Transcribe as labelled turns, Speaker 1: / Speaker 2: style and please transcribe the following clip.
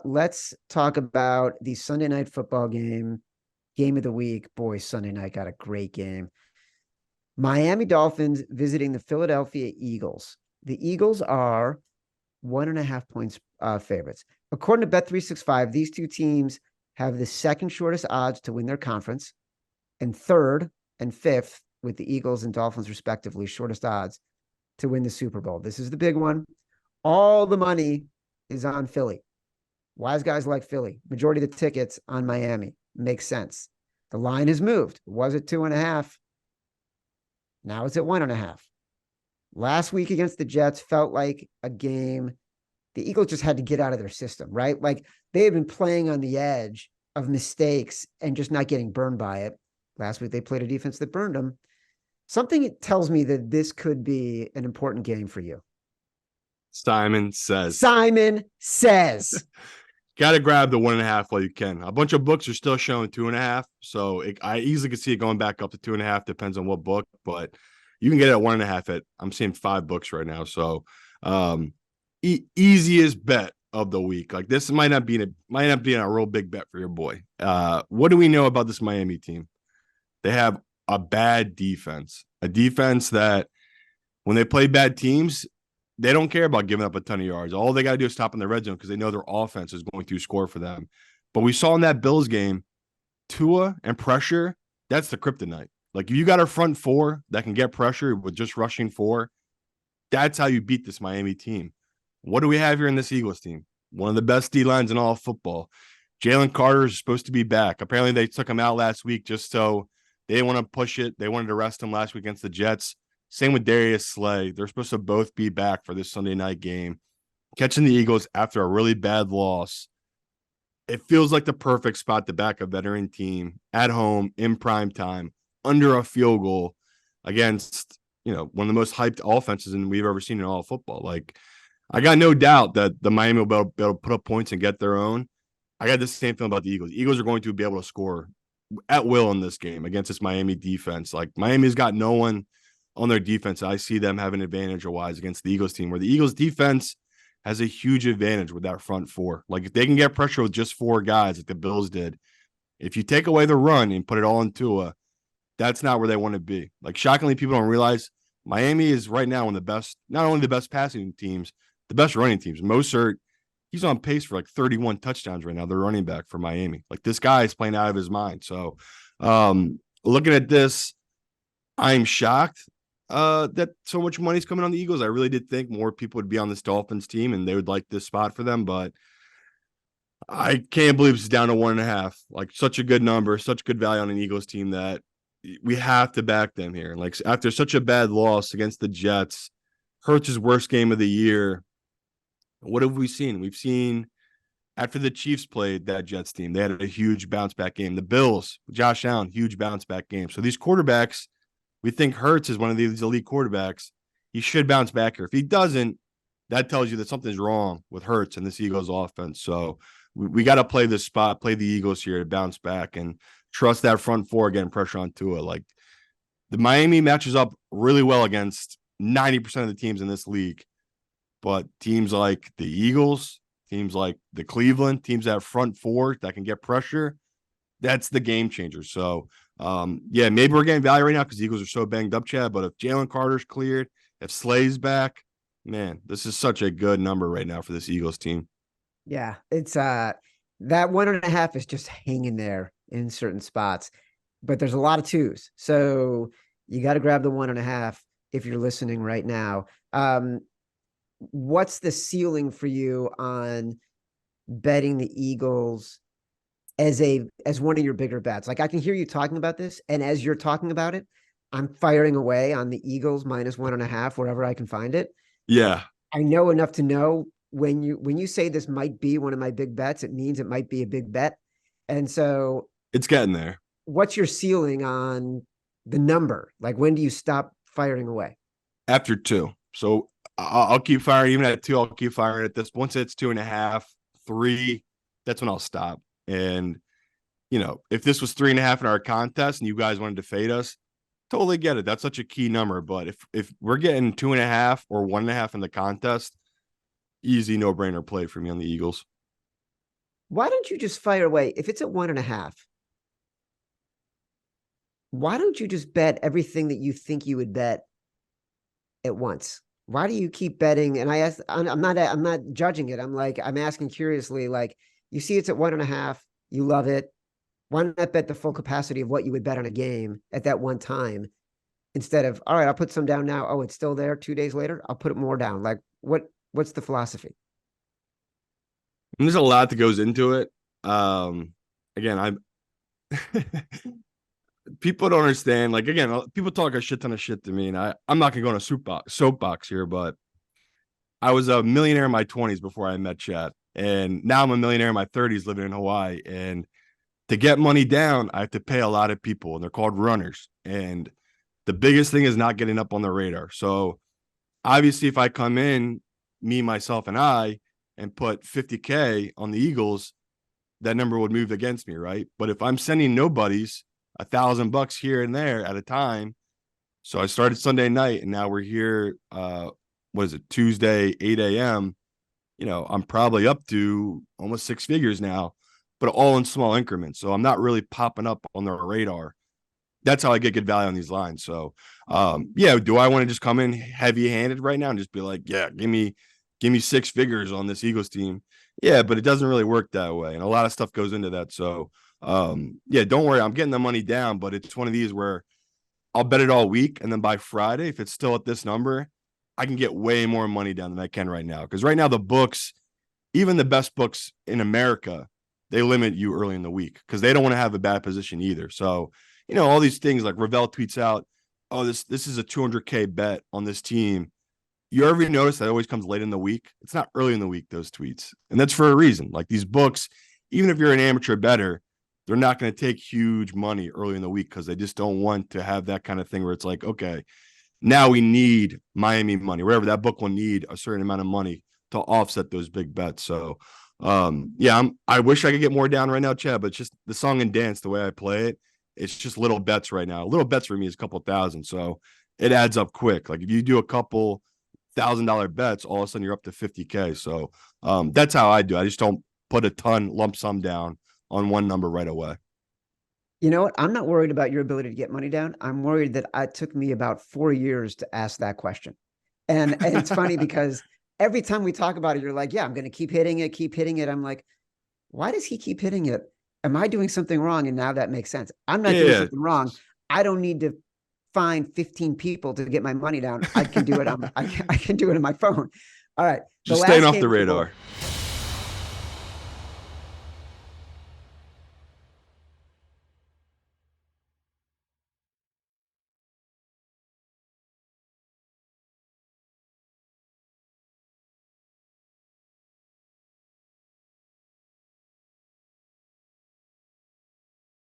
Speaker 1: Let's talk about the Sunday night football game of the week. Boy, Sunday night got a great game. Miami Dolphins visiting the Philadelphia Eagles. The Eagles are 1.5 points favorites. According to Bet365, these two teams have the second shortest odds to win their conference, and third and fifth, with the Eagles and Dolphins respectively, shortest odds to win the Super Bowl. This is the big one. All the money is on Philly. Wise guys like Philly. Majority of the tickets on Miami. Makes sense. The line has moved. It was at 2.5. Now it's at 1.5. Last week against the Jets felt like a game the Eagles just had to get out of their system, right? Like they had been playing on the edge of mistakes and just not getting burned by it. Last week they played a defense that burned them. Something tells me that this could be an important game for you.
Speaker 2: Simon says. Got to grab the 1.5 while you can. A bunch of books are still showing 2.5. So I easily could see it going back up to 2.5. Depends on what book, but you can get it at 1.5 I'm seeing 5 books right now. So easiest bet of the week. Like this might not be a real big bet for your boy. What do we know about this Miami team? They have a bad defense, a defense that when they play bad teams, they don't care about giving up a ton of yards. All they got to do is stop in the red zone because they know their offense is going to score for them. But we saw in that Bills game, Tua and pressure, that's the kryptonite. Like if you got a front four that can get pressure with just rushing four, that's how you beat this Miami team. What do we have here in this Eagles team? One of the best D-lines in all of football. Jalen Carter is supposed to be back. Apparently they took him out last week just so they didn't want to push it. They wanted to rest him last week against the Jets. Same with Darius Slay. They're supposed to both be back for this Sunday night game. Catching the Eagles after a really bad loss, it feels like the perfect spot to back a veteran team at home in prime time under a field goal against, one of the most hyped offenses we've ever seen in all of football. Like, I got no doubt that the Miami will be able to put up points and get their own. I got the same feeling about the Eagles. The Eagles are going to be able to score at will in this game against this Miami defense. Like, Miami's got no one on their defense. I see them having an advantage-wise against the Eagles team, where the Eagles defense has a huge advantage with that front four. Like, if they can get pressure with just 4 guys like the Bills did, if you take away the run and put it all into Tua, that's not where they want to be. Like, shockingly, people don't realize Miami is right now one of the best, not only the best passing teams, the best running teams. Mostert, he's on pace for like 31 touchdowns right now. They're running back for Miami. Like, this guy is playing out of his mind. So looking at this, I'm shocked that so much money's coming on the Eagles. I really did think more people would be on this Dolphins team and they would like this spot for them, but I can't believe it's down to 1.5. Like, such a good number, such good value on an Eagles team that we have to back them here. Like, after such a bad loss against the Jets, Hurts' worst game of the year. What have we seen? We've seen after the Chiefs played that Jets team, they had a huge bounce back game. The Bills, Josh Allen, huge bounce back game. So these quarterbacks, we think Hurts is one of these elite quarterbacks. He should bounce back here. If he doesn't, that tells you that something's wrong with Hurts and this Eagles offense. So we got to play this spot, play the Eagles here to bounce back and trust that front four getting pressure on Tua. Like, the Miami matches up really well against 90% of the teams in this league. But teams like the Eagles, teams like the Cleveland, teams that front four that can get pressure, that's the game changer. So, maybe we're getting value right now because the Eagles are so banged up, Chad. But if Jalen Carter's cleared, if Slay's back, man, this is such a good number right now for this Eagles team.
Speaker 1: Yeah, it's that 1.5 is just hanging there in certain spots, but there's a lot of 2s. So you got to grab the 1.5 if you're listening right now. What's the ceiling for you on betting the Eagles as one of your bigger bets? Like, I can hear you talking about this, and as you're talking about it, I'm firing away on the Eagles minus 1.5 wherever I can find it.
Speaker 2: Yeah,
Speaker 1: I know enough to know when you say this might be one of my big bets, it means it might be a big bet, and so
Speaker 2: it's getting there.
Speaker 1: What's your ceiling on the number? Like, when do you stop firing away?
Speaker 2: After 2. So I'll keep firing. Even at 2, I'll keep firing at this. Once it's 2.5, 3, that's when I'll stop. And, if this was 3.5 in our contest and you guys wanted to fade us, totally get it. That's such a key number. But if we're getting 2.5 or 1.5 in the contest, easy no-brainer play for me on the Eagles.
Speaker 1: Why don't you just fire away? If it's at 1.5, why don't you just bet everything that you think you would bet at once? Why do you keep betting? And I'm not judging it. I'm asking curiously, like, you see it's at 1.5, you love it. Why not bet the full capacity of what you would bet on a game at that one time instead of, all right, I'll put some down now. Oh, it's still there 2 days later. I'll put it more down. Like, what's the philosophy?
Speaker 2: And there's a lot that goes into it. Again, I'm people don't understand. Like, again, people talk a shit ton of shit to me, and I'm not gonna go on a soapbox here, but I was a millionaire in my 20s before I met Chad, and now I'm a millionaire in my 30s living in Hawaii. And to get money down, I have to pay a lot of people, and they're called runners. And the biggest thing is not getting up on the radar. So obviously, if I come in, me, myself, and I, and put 50K on the Eagles, that number would move against me, right? But if I'm sending nobodies $1,000 here and there at a time, so I started Sunday night, and now we're here. What is it? Tuesday, 8 a.m. I'm probably up to almost six figures now, but all in small increments. So I'm not really popping up on the radar. That's how I get good value on these lines. So, yeah, do I want to just come in heavy handed right now and just be like, yeah, give me six figures on this Eagles team? Yeah, but it doesn't really work that way. And a lot of stuff goes into that. So, yeah, don't worry. I'm getting the money down, but it's one of these where I'll bet it all week. And then by Friday, if it's still at this number, I can get way more money down than I can right now. Because right now, the books, even the best books in America, they limit you early in the week because they don't want to have a bad position either. So, all these things like Ravel tweets out, oh, this is a 200K bet on this team. You ever notice that always comes late in the week? It's not early in the week, those tweets. And that's for a reason. Like these books, even if you're an amateur bettor, they're not going to take huge money early in the week because they just don't want to have that kind of thing where it's like, okay, now we need Miami money, wherever that book will need a certain amount of money to offset those big bets. So, yeah, I wish I could get more down right now, Chad, but it's just the song and dance, the way I play it, it's just little bets right now. Little bets for me is a couple thousand. So it adds up quick. Like if you do a couple $1,000 bets, all of a sudden you're up to 50K. So that's how I do. I just don't put a ton lump sum down on one number right away.
Speaker 1: You know what? I'm not worried about your ability to get money down. I'm worried that it took me about 4 years to ask that question. And it's funny because every time we talk about it, you're like, yeah, I'm going to keep hitting it, keep hitting it. I'm like, why does he keep hitting it? Am I doing something wrong? And now that makes sense. I'm not doing something wrong. I don't need to find 15 people to get my money down. I can do it. I can do it on my phone. All right.
Speaker 2: Just staying off the radar.